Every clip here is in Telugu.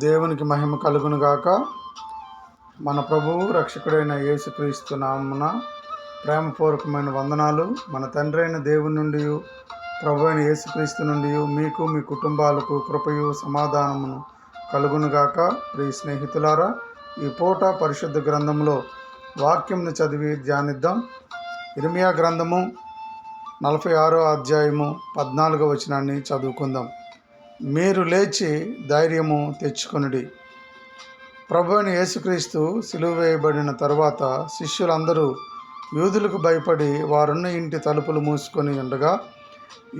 దేవునికి మహిమ కలుగునుగాక. మన ప్రభువు రక్షకుడైన యేసుక్రీస్తు నామమున ప్రేమపూర్వకమైన వందనాలు. మన తండ్రి అయిన దేవుని నుండి, ప్రభు అయిన యేసుక్రీస్తు నుండి మీకు మీ కుటుంబాలకు కృపయు సమాధానమును కలుగునుగాక. ప్రియ స్నేహితులారా, ఈ పూట పరిశుద్ధ గ్రంథంలో వాక్యంను చదివి ధ్యానిద్దాం. ఇర్మియా గ్రంథము 46వ అధ్యాయము 14వ వచనాన్ని చదువుకుందాం. మీరు లేచి ధైర్యము తెచ్చుకొనుడి. ప్రభు అయిన యేసుక్రీస్తు సిలువ వేయబడిన తరువాత శిష్యులందరూ యూదులకు భయపడి వారున్న ఇంటి తలుపులు మూసుకొని ఉండగా,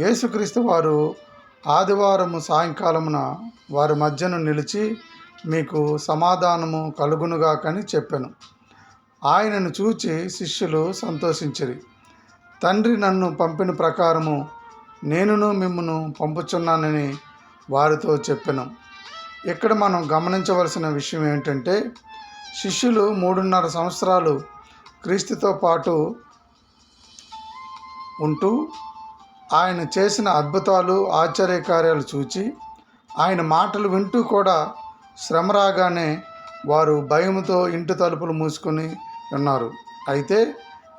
యేసుక్రీస్తు వారు ఆదివారము సాయంకాలమున వారి మధ్యను నిలిచి, మీకు సమాధానము కలుగునుగాకని చెప్పెను. ఆయనను చూచి శిష్యులు సంతోషించిరి. తండ్రి నన్ను పంపిన ప్రకారము నేనును మిమ్మును పంపుచున్నానని వారితో చెప్పెను. ఇక్కడ మనం గమనించవలసిన విషయం ఏంటంటే, శిష్యులు 3.5 సంవత్సరాలు క్రీస్తుతో పాటు ఉంటూ ఆయన చేసిన అద్భుతాలు, ఆశ్చర్యకార్యాలు చూచి ఆయన మాటలు వింటూ కూడా శ్రమ రాగానే వారు భయముతో ఇంటి తలుపులు మూసుకొని ఉన్నారు. అయితే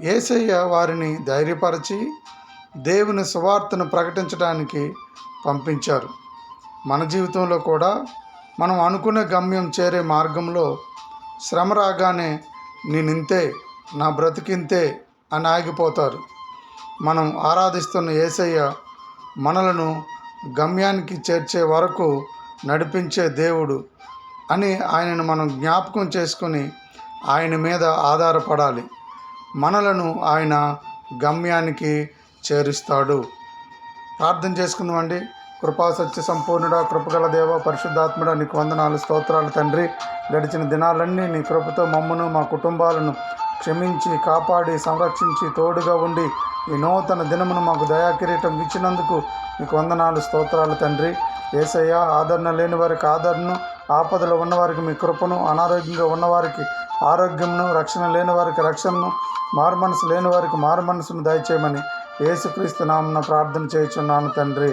యేసయ్య వారిని ధైర్యపరిచి దేవుని సువార్తను ప్రకటించడానికి పంపించారు. మన జీవితంలో కూడా మనం అనుకునే గమ్యం చేరే మార్గంలో శ్రమ రాగానే నేనింతే, నా బ్రతికింతే అని ఆగిపోతారు. మనం ఆరాధిస్తున్న యేసయ్య మనలను గమ్యానికి చేర్చే వరకు నడిపించే దేవుడు అని ఆయనను మనం జ్ఞాపకం చేసుకొని ఆయన మీద ఆధారపడాలి. మనలను ఆయన గమ్యానికి చేరుస్తాడు. ప్రార్థన చేసుకుందామండి. కృపా సత్య సంపూర్ణుడా, కృపగల దేవ, పరిశుద్ధాత్ముడా, నీకు వందనాలు, స్తోత్రాలు తండ్రి. గడిచిన దినాలన్నీ నీ కృపతో మమ్మను, మా కుటుంబాలను క్షమించి, కాపాడి, సంరక్షించి, తోడుగా ఉండి ఈ నూతన దినమును మాకు దయాకిరీటం ఇచ్చినందుకు నీకు వందనాలు, స్తోత్రాలు తండ్రి. యేసయ్య, ఆదరణ లేని వారికి ఆదరణను, ఆపదలో ఉన్నవారికి మీ కృపను, అనారోగ్యంగా ఉన్నవారికి ఆరోగ్యమును, రక్షణ లేని వారికి రక్షణను, మారు మనసు లేని వారికి మారు మనసును దయచేయమని యేసుక్రీస్తు నామమున ప్రార్థన చేయుచున్నాను తండ్రి.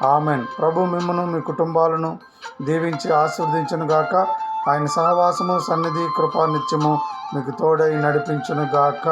ఆమెన్. ప్రభు మిమ్మును, మీ కుటుంబాలను దీవించి ఆశీర్వదించును గాక. ఆయన సహవాసము, సన్నిధి, కృపా నిత్యము మీకు తోడై నడిపించును గాక.